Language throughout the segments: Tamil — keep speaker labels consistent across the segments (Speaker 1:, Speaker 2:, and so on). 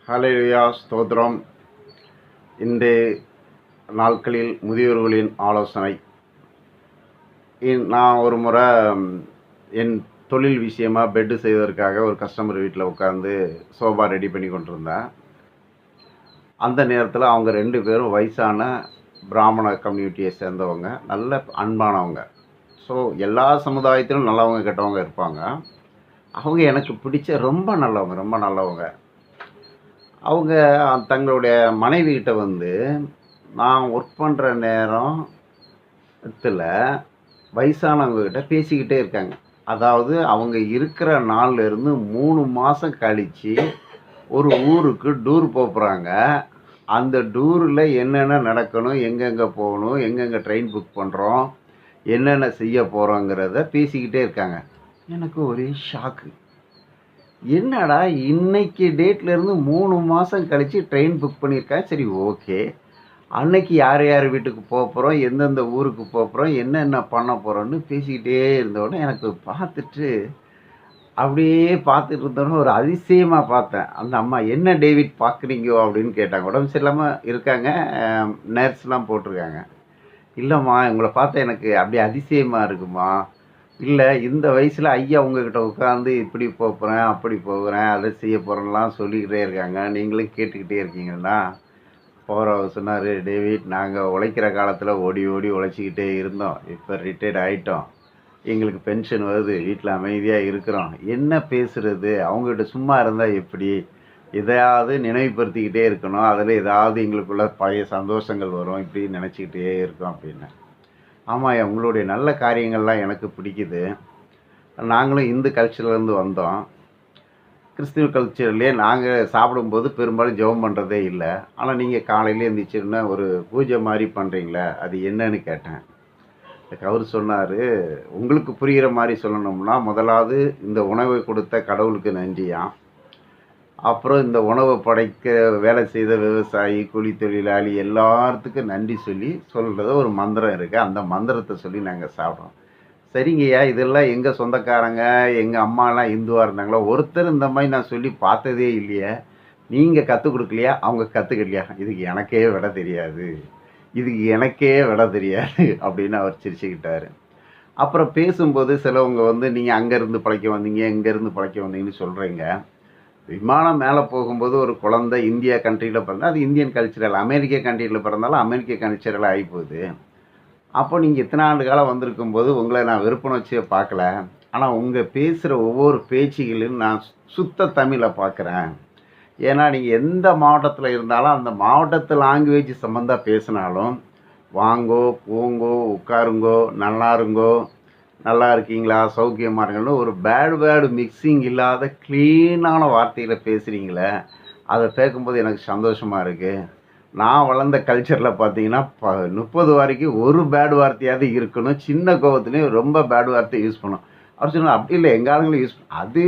Speaker 1: ஹல்லேலூயா ஸ்தோத்திரம். இன்றைய நாட்களில் முதியோர்களின் ஆலோசனை. நான் ஒரு முறை என் தொழில் விஷயமாக பெட்டு செய்வதற்காக ஒரு கஸ்டமர் வீட்டில் உட்காந்து சோபா ரெடி பண்ணி கொண்டிருந்தேன். அந்த நேரத்தில் அவங்க 2 பேரும் வயசான பிராமண கம்யூனிட்டியை சேர்ந்தவங்க, நல்ல அன்பானவங்க. ஸோ எல்லா சமுதாயத்திலும் நல்லவங்க கெட்டவங்க இருப்பாங்க. அவங்க எனக்கு பிடிச்ச ரொம்ப நல்லவங்க. அவங்க தங்களுடைய மனைவிகிட்ட வந்து நான் ஒர்க் பண்ணுற நேரத்தில் வயசானவங்கக்கிட்ட பேசிக்கிட்டே இருக்காங்க. அதாவது அவங்க இருக்கிற நாள்லேருந்து 3 மாதம் கழித்து ஒரு ஊருக்கு டூர் போகிறாங்க. அந்த டூரில் என்னென்ன நடக்கணும், எங்கெங்கே போகணும், எங்கெங்கே ட்ரெயின் புக் பண்ணுறோம், என்னென்ன செய்ய போகிறோங்கிறத பேசிக்கிட்டே இருக்காங்க. எனக்கு ஒரே ஷாக்கு. என்னடா இன்னைக்கு டேட்லேருந்து 3 மாதம் கழித்து ட்ரெயின் புக் பண்ணியிருக்கேன். சரி, ஓகே. அன்னைக்கு யார் யார் வீட்டுக்கு போகிறோம், எந்தெந்த ஊருக்கு போகிறோம், என்னென்ன பண்ண போகிறோன்னு பேசிக்கிட்டே இருந்தோடனே எனக்கு அப்படியே பார்த்துட்டு இருந்தோடனே ஒரு அதிசயமாக பார்த்தேன். அந்த அம்மா, என்ன டேவிட் பார்க்குறீங்கோ அப்படின்னு கேட்டாங்க. உடம்பு சரியில்லாமல் இருக்காங்க, நர்ஸ்லாம் போட்டிருக்காங்க. இல்லைம்மா, உங்களை பார்த்தா எனக்கு அப்படியே அதிசயமாக இருக்குமா. இல்லை, இந்த வயசில் ஐயா உங்ககிட்ட உட்காந்து இப்படி போகிறேன், அப்படி போகிறேன், அதை செய்ய போகிறேன்லாம் சொல்லிக்கிட்டே இருக்காங்க, நீங்களும் கேட்டுக்கிட்டே இருக்கீங்கன்னா. போகிறவர் சொன்னார், டேவிட், நாங்கள் உழைக்கிற காலத்தில் ஓடி ஓடி உழைச்சிக்கிட்டே இருந்தோம். இப்போ ரிட்டையர்ட் ஆகிட்டோம், எங்களுக்கு பென்ஷன் வருது, வீட்டில் அமைதியாக இருக்கிறோம். என்ன பேசுகிறது, அவங்ககிட்ட சும்மா இருந்தால் எப்படி? எதையாவது நினைவுபடுத்திக்கிட்டே இருக்கணும், அதில் ஏதாவது எங்களுக்குள்ள பழைய சந்தோஷங்கள் வரும், இப்படி நினச்சிக்கிட்டே இருக்கோம் அப்படின்னு. ஆமாம், உங்களுடைய நல்ல காரியங்கள்லாம் எனக்கு பிடிக்குது. நாங்களும் இந்து கல்ச்சர்லேருந்து வந்தோம். கிறிஸ்துவ கல்ச்சர்லேயே நாங்கள் சாப்பிடும்போது பெரும்பாலும் ஜெபம் பண்ணுறதே இல்லை. ஆனால் நீங்கள் காலையிலே இருந்துச்சுன்னா ஒரு பூஜை மாதிரி பண்ணுறீங்களே, அது என்னன்னு கேட்டேன். அவர் சொன்னார், உங்களுக்கு புரிகிற மாதிரி சொல்லணும்னா, முதலாவது இந்த உணவை கொடுத்த கடவுளுக்கு நன்றியாம். அப்புறம் இந்த உணவை படைக்க வேலை செய்த விவசாயி, கூலி தொழிலாளி எல்லாத்துக்கும் நன்றி சொல்லி சொல்கிறத ஒரு மந்திரம் இருக்குது. அந்த மந்திரத்தை சொல்லி நாங்கள் சாப்பிட்றோம். சரிங்கய்யா, இதெல்லாம் எங்கள் சொந்தக்காரங்க, எங்கள் அம்மாலாம் இந்துவாக இருந்தாங்களோ, ஒருத்தர் இந்த மாதிரி நான் சொல்லி பார்த்ததே இல்லையே. நீங்கள் கற்றுக் கொடுக்கலையா, அவங்க கற்றுக்கலையா? இதுக்கு எனக்கே விட தெரியாது அப்படின்னு அவர் சிரிச்சுக்கிட்டார். அப்புறம் பேசும்போது சிலவங்க வந்து நீங்கள் அங்கேருந்து பழைக்க வந்தீங்க, இங்கேருந்து பழைக்க வந்தீங்கன்னு சொல்கிறீங்க. விமானம் மேலே போகும்போது ஒரு குழந்தை இந்தியா கண்ட்ரியில் பிறந்தால் அது இந்தியன் கல்ச்சரல், அமெரிக்க கண்ட்ரியில் பிறந்தாலும் அமெரிக்க கல்ச்சரல் ஆகிப்போகுது. அப்போ நீங்கள் இத்தனை ஆண்டு காலம் வந்திருக்கும்போது உங்களை நான் விருப்பணர்ச்சியை பார்க்கல. ஆனால் உங்கள் பேசுகிற ஒவ்வொரு பேச்சுகளையும் நான் சுத்த தமிழில் பார்க்குறேன். ஏன்னா நீங்கள் எந்த மாவட்டத்தில் இருந்தாலும் அந்த மாவட்டத்து லாங்குவேஜ் சம்மந்தம் பேசினாலும் வாங்கோ, போங்கோ, உட்காருங்கோ, நல்லாருங்கோ, நல்லா இருக்கீங்களா, சௌக்கியமாக இருங்கன்னு ஒரு பேடு மிக்சிங் இல்லாத க்ளீனான வார்த்தையில் பேசுகிறீங்களே, அதை கேட்கும்போது எனக்கு சந்தோஷமாக இருக்குது. நான் வளர்ந்த கல்ச்சரில் பார்த்தீங்கன்னா 30 வரைக்கும் ஒரு பேடு வார்த்தையாவது இருக்கணும். சின்ன கோபத்துலேயும் ரொம்ப பேடு வார்த்தை யூஸ் பண்ணும். அவர் சொன்னால் அப்படி இல்லை, எங்கள் ஆளுங்களும் யூஸ் அது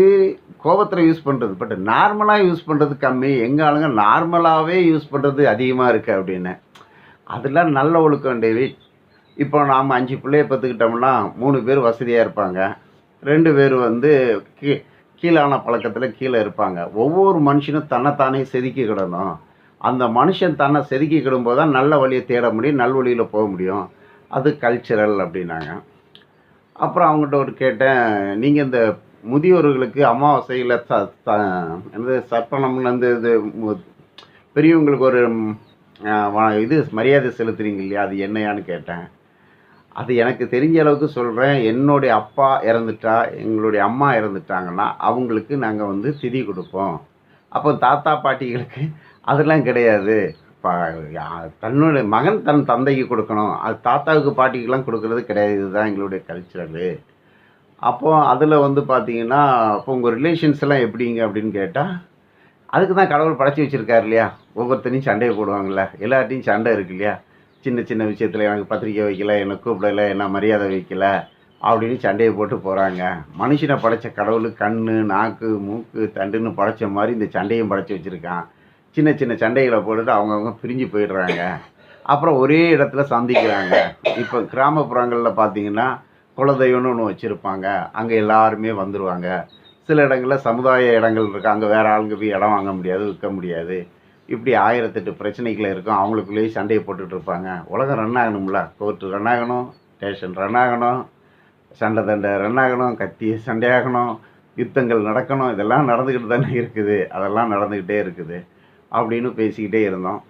Speaker 1: கோபத்தில் யூஸ் பண்ணுறது, பட் நார்மலாக யூஸ் பண்ணுறது கம்மி, எங்கள் ஆளுங்க நார்மலாகவே யூஸ் பண்ணுறது அதிகமாக இருக்குது அப்படின்னு. அதெல்லாம் நல்ல ஒழுக்கம் டேவிட். இப்போ நாம் 5 பிள்ளைய பெற்றுக்கிட்டோம்னா 3 பேர் வசதியாக இருப்பாங்க, 2 பேர் வந்து கீழான பழக்கத்தில் கீழே இருப்பாங்க. ஒவ்வொரு மனுஷனும் தன்னைத்தானே செதுக்கிக்கிடணும். அந்த மனுஷன் தன்னை செதுக்கிக்கிடும் போது தான் நல்ல வழியை தேட முடியும், நல் வழியில் போக முடியும். அது கல்ச்சரல் அப்படின்னாங்க. அப்புறம் அவங்ககிட்ட கேட்டேன், நீங்கள் இந்த முதியோர்களுக்கு அமாவாசையில் என்னது சர்ப்பணம்னு இது பெரியவங்களுக்கு ஒரு இது மரியாதை செலுத்துறீங்க இல்லையா, அது என்னையான்னு கேட்டேன். அது எனக்கு தெரிஞ்ச அளவுக்கு சொல்கிறேன். என்னுடைய அப்பா இறந்துட்டா, எங்களுடைய அம்மா இறந்துட்டாங்கன்னா அவங்களுக்கு நாங்கள் வந்து திதி கொடுப்போம். அப்போ தாத்தா பாட்டிகளுக்கு அதெல்லாம் கிடையாது. தன்னுடைய மகன் தன் தந்தைக்கு கொடுக்கணும், அது தாத்தாவுக்கு பாட்டிக்கெலாம் கொடுக்கறது கிடையாது. இதுதான் எங்களுடைய கல்ச்சரலு. அப்போது அதில் வந்து பார்த்தீங்கன்னா, அப்போ உங்கள் ரிலேஷன்ஸ் எல்லாம் எப்படிங்க அப்படின்னு கேட்டால், அதுக்கு தான் கடவுள் படைச்சி வச்சுருக்காரு இல்லையா. ஒவ்வொருத்தனையும் சண்டையை போடுவாங்கள்ல, எல்லார்ட்டையும் சண்டை இருக்கு இல்லையா. சின்ன சின்ன விஷயத்தில் எனக்கு பத்திரிக்கை வைக்கல, எனக்கு கூப்பிடலை, என்ன மரியாதை வைக்கல அப்படின்னு சண்டையை போட்டு போகிறாங்க. மனுஷனை படைச்ச கடவுள் கண், நாக்கு, மூக்கு, தண்டுன்னு படைச்ச மாதிரி இந்த சண்டையும் படைச்சி வச்சுருக்கான். சின்ன சின்ன சண்டைகளை போட்டுட்டு அவங்கவுங்க பிரிஞ்சு போயிடுறாங்க. அப்புறம் ஒரே இடத்துல சந்திக்கிறாங்க. இப்போ கிராமப்புறங்களில் பார்த்தீங்கன்னா குலதெய்வம்னு ஒன்று வச்சுருப்பாங்க, அங்கே எல்லாருமே வந்துடுவாங்க. சில இடங்களில் சமுதாய இடங்கள் இருக்குது, அங்கே வேறு ஆளுங்க போய் இடம் வாங்க முடியாது, விற்க முடியாது. இப்படி 1008 பிரச்சனைகள் இருக்கும். அவங்களுக்குள்ளேயே சண்டையை போட்டுட்டு இருப்பாங்க. உலகம் ரன் ஆகணும்ல, கோர்ட்டு ரன் ஆகணும், ஸ்டேஷன் ரன் ஆகணும், சண்டை தண்டை ரன் ஆகணும், கத்தி சண்டையாகணும், யுத்தங்கள் நடக்கணும். இதெல்லாம் நடந்துக்கிட்டு தானே இருக்குது, அதெல்லாம் நடந்துக்கிட்டே இருக்குது அப்படின்னு பேசிக்கிட்டே இருந்தோம்.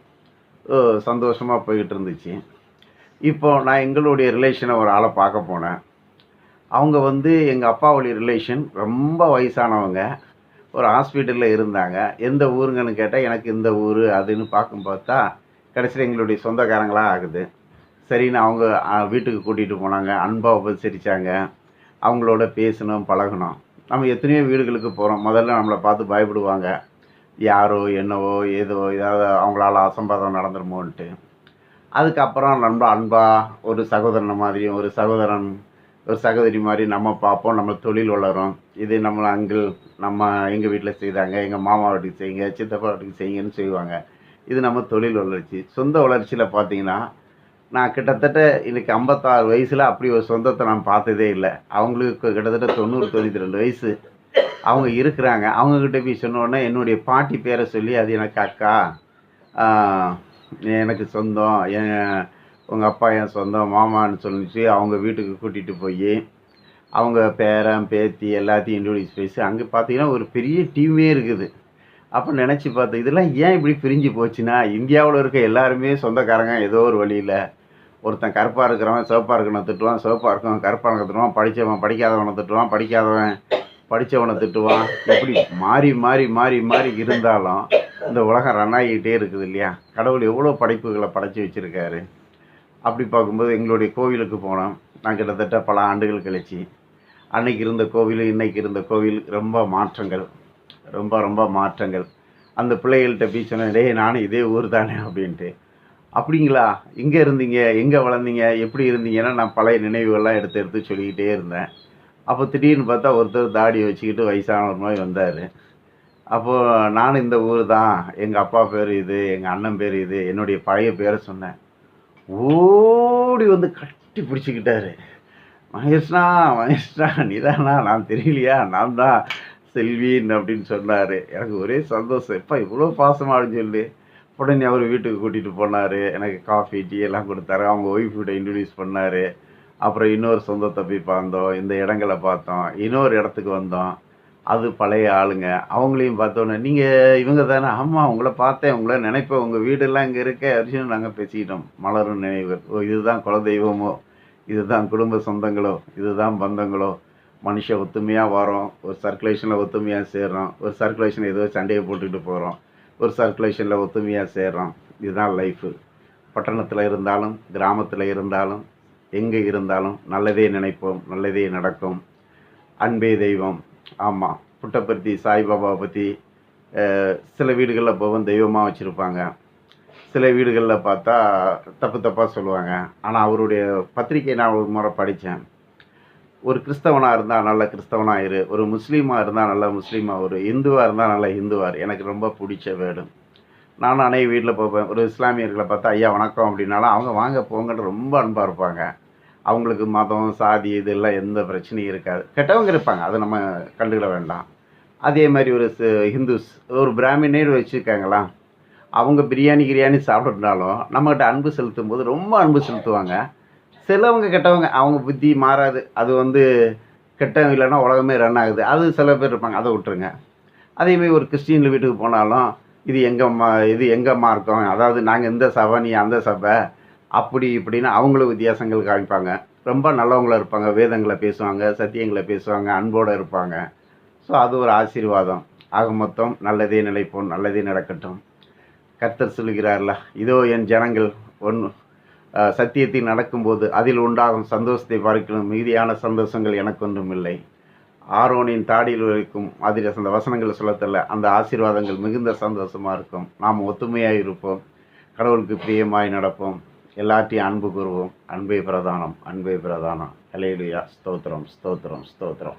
Speaker 1: சந்தோஷமாக போய்கிட்டு இருந்துச்சு. இப்போ நான் எங்களுடைய ரிலேஷனை ஒரு ஆளை பார்க்க போனேன். அவங்க வந்து எங்கள் அப்பா வழி ரிலேஷன், ரொம்ப வயசானவங்க. ஒரு ஹாஸ்பிட்டலில் இருந்தாங்க. எந்த ஊருங்கன்னு கேட்டால் எனக்கு இந்த ஊர் அதுன்னு பார்த்தா கடைசியில் எங்களுடைய சொந்தக்காரங்களா ஆகுது. சரின்னு அவங்க வீட்டுக்கு கூட்டிகிட்டு போனாங்க. அன்பாக உபசரித்தாங்க. அவங்களோட பேசணும், பழகணும். நம்ம எத்தனையோ வீடுகளுக்கு போகிறோம். முதல்ல நம்மளை பார்த்து பயப்படுவாங்க. யாரோ என்னவோ ஏதோ ஏதாவது அவங்களால அசம்பாதம் நடந்துருமோன்ட்டு. அதுக்கப்புறம் ரொம்ப அன்பாக ஒரு சகோதரனை மாதிரியும் ஒரு சகோதரன் ஒரு சகோதரி மாதிரி நம்ம பார்ப்போம். நம்ம தொழில் வளரும். இது நம்மளை அங்கிள் நம்ம எங்கள் வீட்டில் செய்தாங்க, எங்கள் மாமா வீட்டுக்கு செய்யுங்க, சித்தப்பா வீட்டுக்கு செய்யுங்கன்னு செய்வாங்க. இது நம்ம தொழில் வளர்ச்சி. சொந்த வளர்ச்சியில் பார்த்தீங்கன்னா, நான் கிட்டத்தட்ட இன்றைக்கி 56 வயசில் அப்படி ஒரு சொந்தத்தை நான் பார்த்ததே இல்லை. அவங்களுக்கு கிட்டத்தட்ட 90 92 வயசு அவங்க இருக்கிறாங்க. அவங்கக்கிட்ட போய் சொன்னோடனே என்னுடைய பாட்டி பேரை சொல்லி அது எனக்கு அக்கா, எனக்கு சொந்தம், உங்கள் அப்பா என் சொந்தம், மாமான்னு சொல்லிச்சு அவங்க வீட்டுக்கு கூட்டிகிட்டு போய் அவங்க பேரன் பேத்தி எல்லாத்தையும் இன்ட்ரோடியூஸ் பேசி அங்கே பார்த்தீங்கன்னா ஒரு பெரிய டீமே இருக்குது. அப்போ நினச்சி பார்த்தேன், இதெல்லாம் ஏன் இப்படி பிரிஞ்சு போச்சுன்னா, இந்தியாவில் இருக்க எல்லாருமே சொந்தக்காரங்க ஏதோ ஒரு வழியில். ஒருத்தன் கருப்பாக இருக்கிறவன் சிவப்பாக இருக்கவனை திட்டுவான், சிவப்பாக இருக்கவன் கருப்பாக திட்டுவான், படித்தவன் படிக்காதவனை திட்டுவான், படிக்காதவன் படித்தவனை திட்டுவான். இப்படி மாறி மாறி மாறி மாறி இருந்தாலும் இந்த உலகம் ரன் ஆகிக்கிட்டே இருக்குது இல்லையா? கடவுள் எவ்வளோ படைப்புகளை படைச்சி வச்சுருக்காரு. அப்படி பார்க்கும்போது எங்களுடைய கோவிலுக்கு போனோம். நான் கிட்டத்தட்ட பல ஆண்டுகள் கழிச்சு. அன்னைக்கு இருந்த கோவில் இன்றைக்கி இருந்த கோவில் ரொம்ப மாற்றங்கள், ரொம்ப ரொம்ப மாற்றங்கள். அந்த பிள்ளைகள்கிட்ட போய் சொன்னேன், டேய் நானும் இதே ஊர் தானே அப்படின்ட்டு. அப்படிங்களா, எங்கே இருந்தீங்க, எங்கே வளர்ந்தீங்க, எப்படி இருந்தீங்கன்னா நான் பழைய நினைவுகள்லாம் எடுத்து எடுத்து சொல்லிக்கிட்டே இருந்தேன். அப்போ திடீர்னு பார்த்தா ஒருத்தர் தாடி வச்சுக்கிட்டு வயசானவர் மாதிரி வந்தார். அப்போது நானும் இந்த ஊர் தான், எங்கள் அப்பா பேர் இது, எங்கள் அண்ணன் பேர் இது, என்னுடைய பழைய பேரை சொன்னேன். ஓடி வந்து கட்டி பிடிச்சிக்கிட்டாரு. மகேஷ்ணா மகேஷ்ணா நீதானா, நான் தெரியலையா, நான் தான் செல்வின் அப்படின்னு சொன்னார். எனக்கு ஒரே சந்தோஷம். எப்போ இவ்வளோ பாசமானு சொல்லி உடனே அவர் வீட்டுக்கு கூட்டிகிட்டு போனார். எனக்கு காஃபி டீ எல்லாம் கொடுத்தாரு. அவங்க ஒய்ஃப்கிட்ட இன்ட்ரடியூஸ் பண்ணார். அப்புறம் இன்னொரு சொந்தத்தை போய் பார்த்தோம், இந்த இடங்களை பார்த்தோம், இன்னொரு இடத்துக்கு வந்தோம். அது பழைய ஆளுங்க. அவங்களையும் பார்த்தோன்னே, நீங்கள் இவங்க தானே? ஆமாம், உங்களை பார்த்தேன், உங்களை நினைப்பேன், உங்கள் வீடெல்லாம் இங்கே இருக்க அப்படின்னு நாங்கள் பேசிக்கிட்டோம். மலரும் நினைவுகள். ஓ, இதுதான் குலதெய்வமோ, இதுதான் குடும்ப சொந்தங்களோ, இதுதான் பந்தங்களோ. மனுஷ ஒத்துமையாக வரோம், ஒரு சர்க்குலேஷனில் ஒத்துமையாக சேர்றோம், ஒரு சர்க்குலேஷன் ஏதோ சண்டையை போட்டுக்கிட்டு போகிறோம், ஒரு சர்க்குலேஷனில் ஒத்துமையாக சேர்றோம். இதுதான் லைஃபு. பட்டணத்தில் இருந்தாலும் கிராமத்தில் இருந்தாலும் எங்கே இருந்தாலும் நல்லதே நினைப்போம், நல்லதே நடக்கும். அன்பே தெய்வம். ஆமாம், புட்டபர்த்தி சாய்பாபாவை பற்றி சில வீடுகளில் போவோம் தெய்வமாக வச்சுருப்பாங்க, சில வீடுகளில் பார்த்தா தப்பு தப்பாக சொல்லுவாங்க. ஆனால் அவருடைய பத்திரிக்கை நான் ஒரு முறை படித்தேன். ஒரு கிறிஸ்தவனாக இருந்தால் நல்ல கிறிஸ்தவனாக இரு, ஒரு முஸ்லீமாக இருந்தால் நல்ல முஸ்லீமாக, ஒரு இந்துவாக இருந்தால் நல்ல இந்துவார். எனக்கு ரொம்ப பிடிச்ச வேர்டு. நானும் அன்னைய வீட்டில் போவேன். ஒரு இஸ்லாமியர்களை பார்த்தா ஐயா வணக்கம் அப்படின்னாலும் அவங்க வாங்க போங்கன்னு ரொம்ப அன்பாக இருப்பாங்க. அவங்களுக்கு மதம் சாதி இதெல்லாம் எந்த பிரச்சனையும் இருக்காது. கெட்டவங்க இருப்பாங்க, அதை நம்ம கண்டுக்கிட வேண்டாம். அதே மாதிரி ஒரு ஹிந்துஸ் ஒரு பிராமினேர் வச்சுருக்காங்களா, அவங்க பிரியாணி கிரியாணி சாப்பிட்றாலும் நம்மகிட்ட அன்பு செலுத்தும் போது ரொம்ப அன்பு செலுத்துவாங்க. சிலவங்க கெட்டவங்க, அவங்க புத்தி மாறாது. அது வந்து கெட்டவங்க இல்லைன்னா உலகமே ரன் ஆகுது. அது சில பேர் இருப்பாங்க, அதை விட்டுருங்க. அதேமாதிரி ஒரு கிறிஸ்டின் வீட்டுக்கு போனாலும் இது எங்கள் மார்க்கம், அதாவது நாங்கள் இந்த சபை நீ அந்த சபை அப்படி இப்படின்னு அவங்களும் வித்தியாசங்கள் காமிப்பாங்க. ரொம்ப நல்லவங்களாக இருப்பாங்க, வேதங்களை பேசுவாங்க, சத்தியங்களை பேசுவாங்க, அன்போடு இருப்பாங்க. ஸோ அது ஒரு ஆசீர்வாதம். ஆக மொத்தம் நல்லதே நினைப்போம், நல்லதே நடக்கட்டும். கர்த்தர் சொல்கிறார்ல, இதோ என் ஜனங்கள் சத்தியத்தில் நடக்கும்போது அதில் உண்டாகும் சந்தோஷத்தை பார்க்கணும், மீதியான சந்தோஷங்கள் எனக்கு ஒன்றும் இல்லை. ஆரோனின் தாடியில் இருக்கும் அதில் அந்த வசனங்கள் சொல்லத்தல, அந்த ஆசீர்வாதங்கள் மிகுந்த சந்தோஷமாக இருக்கும். நாம் ஒத்துமையாக இருப்போம், கடவுளுக்கு பிரியமாய் நடப்போம், எல்லாத்தையும் அன்பு கூறுவோம். அன்பே பிரதானம், அன்பே பிரதானம். ஹல்லேலூயா. ஸ்தோத்திரம், ஸ்தோத்திரம், ஸ்தோத்திரம்.